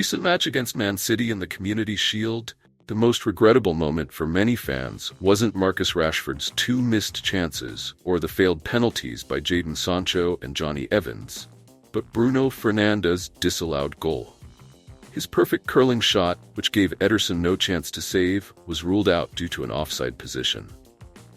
recent match against Man City in the Community Shield, the most regrettable moment for many fans wasn't Marcus Rashford's two missed chances or the failed penalties by Jadon Sancho and Johnny Evans, but Bruno Fernandes' disallowed goal. His perfect curling shot, which gave Ederson no chance to save, was ruled out due to an offside position.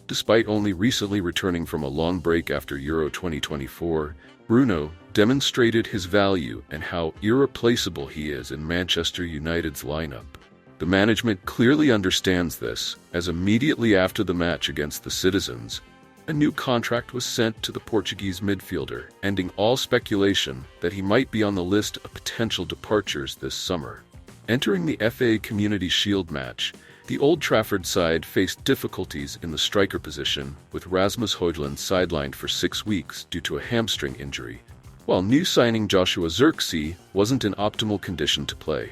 Despite only recently returning from a long break after Euro 2024, Bruno demonstrated his value and how irreplaceable he is in Manchester United's lineup. The management clearly understands this, as immediately after the match against the Citizens, a new contract was sent to the Portuguese midfielder, ending all speculation that he might be on the list of potential departures this summer. Entering the FA Community Shield match, the Old Trafford side faced difficulties in the striker position, with Rasmus Højlund sidelined for 6 weeks due to a hamstring injury, while new signing Joshua Zirkzee wasn't in optimal condition to play.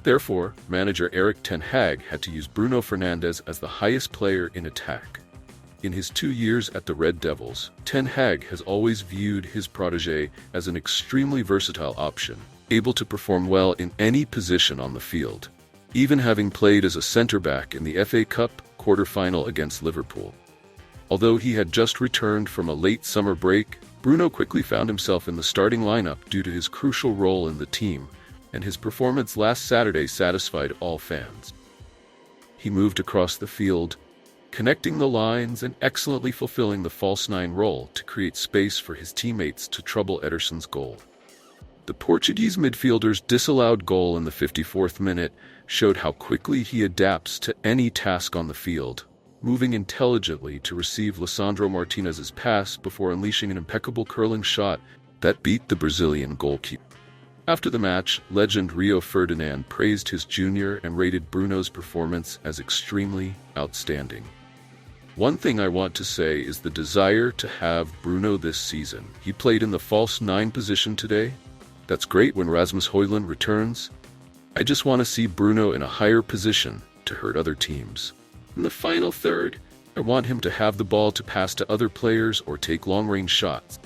Therefore, manager Erik ten Hag had to use Bruno Fernandes as the highest player in attack. In his 2 years at the Red Devils, Ten Hag has always viewed his protégé as an extremely versatile option, able to perform well in any position on the field, even having played as a centre-back in the FA Cup quarter-final against Liverpool. Although he had just returned from a late summer break, Bruno quickly found himself in the starting lineup due to his crucial role in the team, and his performance last Saturday satisfied all fans. He moved across the field, connecting the lines and excellently fulfilling the false nine role to create space for his teammates to trouble Ederson's goal. The Portuguese midfielder's disallowed goal in the 54th minute showed how quickly he adapts to any task on the field, moving intelligently to receive Lisandro Martinez's pass before unleashing an impeccable curling shot that beat the Brazilian goalkeeper. After the match, legend Rio Ferdinand praised his junior and rated Bruno's performance as extremely outstanding. One thing I want to say is the desire to have Bruno this season. He played in the false nine position today. That's great when Rasmus Højlund returns. I just want to see Bruno in a higher position to hurt other teams. In the final third, I want him to have the ball to pass to other players or take long-range shots.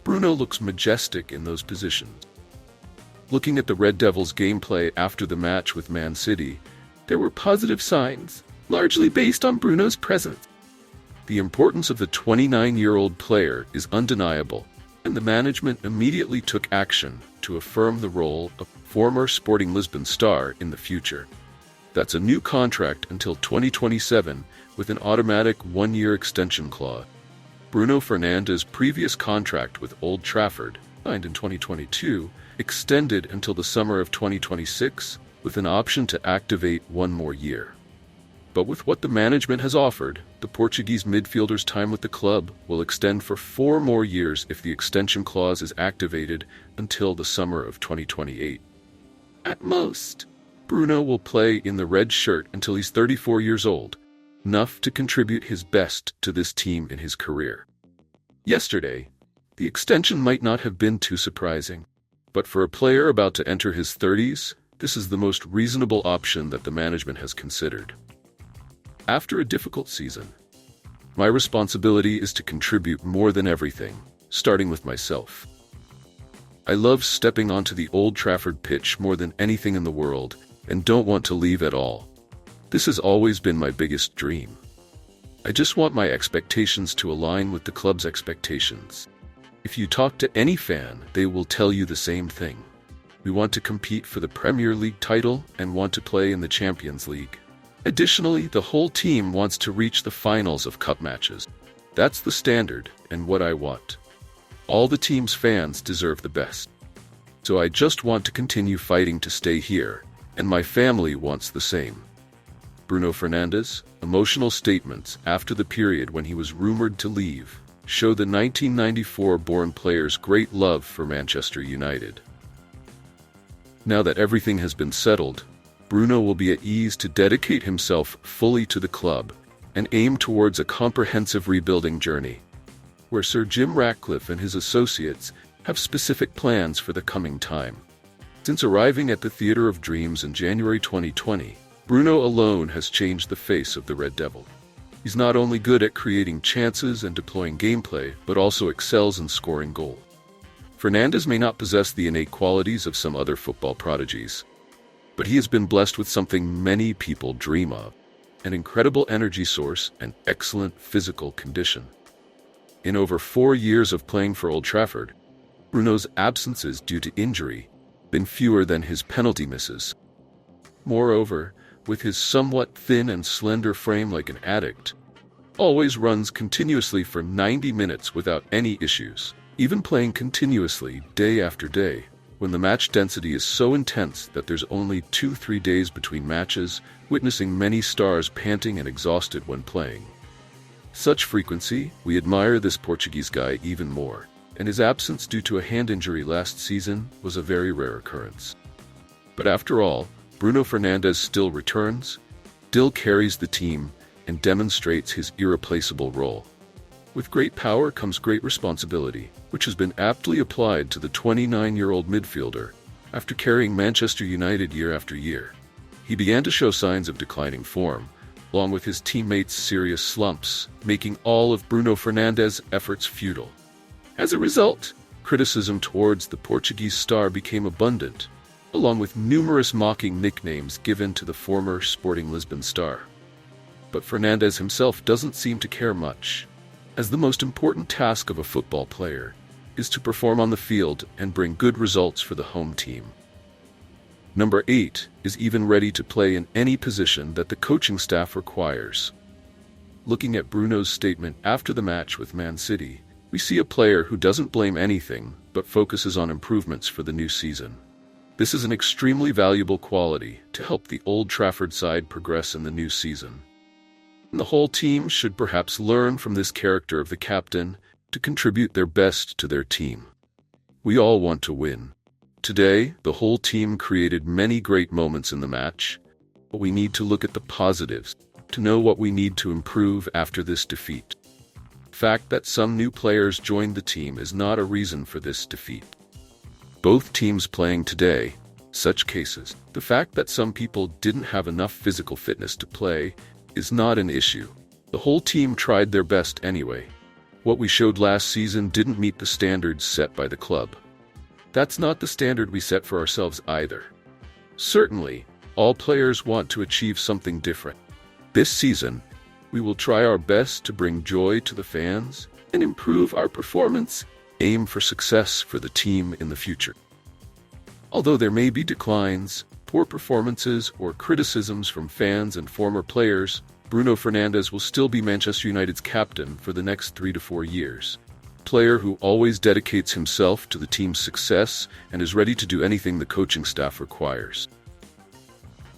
Bruno looks majestic in those positions. Looking at the Red Devils' gameplay after the match with Man City, there were positive signs, largely based on Bruno's presence. The importance of the 29-year-old player is undeniable, and the management immediately took action to affirm the role of former Sporting Lisbon star in the future. That's a new contract until 2027 with an automatic 1-year extension clause. Bruno Fernandes' previous contract with Old Trafford, signed in 2022, extended until the summer of 2026 with an option to activate 1 more year. But with what the management has offered, the Portuguese midfielder's time with the club will extend for 4 more years if the extension clause is activated until the summer of 2028. At most, Bruno will play in the red shirt until he's 34 years old, enough to contribute his best to this team in his career. Yesterday, the extension might not have been too surprising, but for a player about to enter his 30s, this is the most reasonable option that the management has considered. After a difficult season, my responsibility is to contribute more than everything, starting with myself. I love stepping onto the Old Trafford pitch more than anything in the world, and don't want to leave at all. This has always been my biggest dream. I just want my expectations to align with the club's expectations. If you talk to any fan, they will tell you the same thing. We want to compete for the Premier League title and want to play in the Champions League. Additionally, the whole team wants to reach the finals of cup matches. That's the standard and what I want. All the team's fans deserve the best. So I just want to continue fighting to stay here, and my family wants the same. Bruno Fernandes' emotional statements after the period when he was rumored to leave show the 1994-born player's great love for Manchester United. Now that everything has been settled, Bruno will be at ease to dedicate himself fully to the club and aim towards a comprehensive rebuilding journey, where Sir Jim Ratcliffe and his associates have specific plans for the coming time. Since arriving at the Theatre of Dreams in January 2020, Bruno alone has changed the face of the Red Devil. He's not only good at creating chances and deploying gameplay, but also excels in scoring goals. Fernandes may not possess the innate qualities of some other football prodigies, but he has been blessed with something many people dream of: an incredible energy source and excellent physical condition. In over 4 years of playing for Old Trafford, Bruno's absences due to injury have been fewer than his penalty misses. Moreover, with his somewhat thin and slender frame like an addict, always runs continuously for 90 minutes without any issues, even playing continuously day after day, when the match density is so intense that there's only 2-3 days between matches, witnessing many stars panting and exhausted when playing. Such frequency, we admire this Portuguese guy even more, and his absence due to a hand injury last season was a very rare occurrence. But after all, Bruno Fernandes still returns, still carries the team, and demonstrates his irreplaceable role. With great power comes great responsibility, which has been aptly applied to the 29-year-old midfielder after carrying Manchester United year after year. He began to show signs of declining form, along with his teammates' serious slumps, making all of Bruno Fernandes' efforts futile. As a result, criticism towards the Portuguese star became abundant, along with numerous mocking nicknames given to the former Sporting Lisbon star. But Fernandes himself doesn't seem to care much, as the most important task of a football player is to perform on the field and bring good results for the home team. Number 8 is even ready to play in any position that the coaching staff requires. Looking at Bruno's statement after the match with Man City, we see a player who doesn't blame anything but focuses on improvements for the new season. This is an extremely valuable quality to help the Old Trafford side progress in the new season. And the whole team should perhaps learn from this character of the captain to contribute their best to their team. We all want to win. Today, the whole team created many great moments in the match, but we need to look at the positives to know what we need to improve after this defeat. The fact that some new players joined the team is not a reason for this defeat. Both teams playing today, such cases, the fact that some people didn't have enough physical fitness to play is not an issue. The whole team tried their best anyway. What we showed last season didn't meet the standards set by the club. That's not the standard we set for ourselves either. Certainly, all players want to achieve something different. This season, we will try our best to bring joy to the fans and improve our performance, aim for success for the team in the future. Although there may be declines, poor performances, or criticisms from fans and former players, Bruno Fernandes will still be Manchester United's captain for the next 3 to 4 years. A player who always dedicates himself to the team's success and is ready to do anything the coaching staff requires.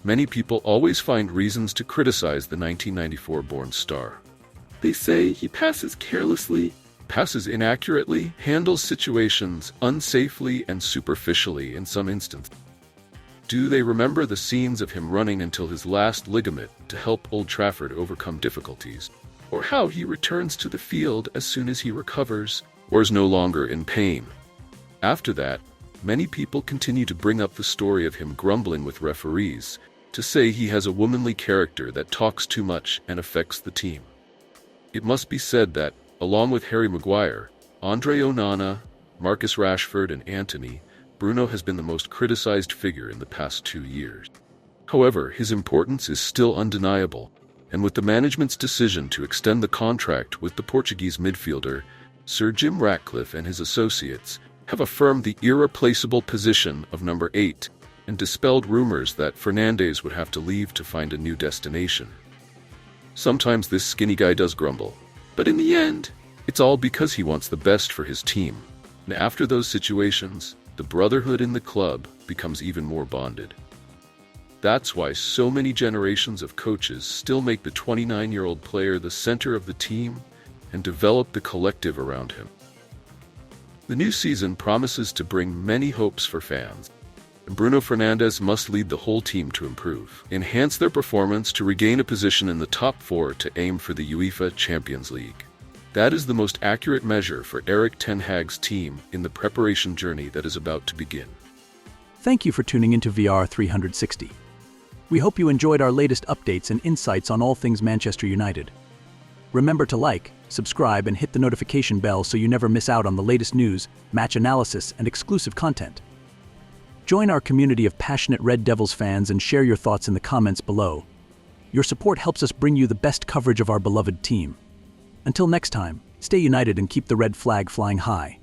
Many people always find reasons to criticize the 1994-born star. They say he passes carelessly, passes inaccurately, handles situations unsafely and superficially in some instances. Do they remember the scenes of him running until his last ligament to help Old Trafford overcome difficulties? Or how he returns to the field as soon as he recovers or is no longer in pain? After that, many people continue to bring up the story of him grumbling with referees, to say he has a womanly character that talks too much and affects the team. It must be said that, along with Harry Maguire, Andre Onana, Marcus Rashford, and Antony, Bruno has been the most criticized figure in the past 2 years. However, his importance is still undeniable, and with the management's decision to extend the contract with the Portuguese midfielder, Sir Jim Ratcliffe and his associates have affirmed the irreplaceable position of number 8 and dispelled rumors that Fernandes would have to leave to find a new destination. Sometimes this skinny guy does grumble, but in the end, it's all because he wants the best for his team. And after those situations, the brotherhood in the club becomes even more bonded. That's why so many generations of coaches still make the 29-year-old player the center of the team and develop the collective around him. The new season promises to bring many hopes for fans, and Bruno Fernandes must lead the whole team to improve, enhance their performance to regain a position in the top 4 to aim for the UEFA Champions League. That is the most accurate measure for Erik ten Hag's team in the preparation journey that is about to begin. Thank you for tuning into VR 360. We hope you enjoyed our latest updates and insights on all things Manchester United. Remember to like, subscribe, and hit the notification bell so you never miss out on the latest news, match analysis, and exclusive content. Join our community of passionate Red Devils fans and share your thoughts in the comments below. Your support helps us bring you the best coverage of our beloved team. Until next time, stay united and keep the red flag flying high.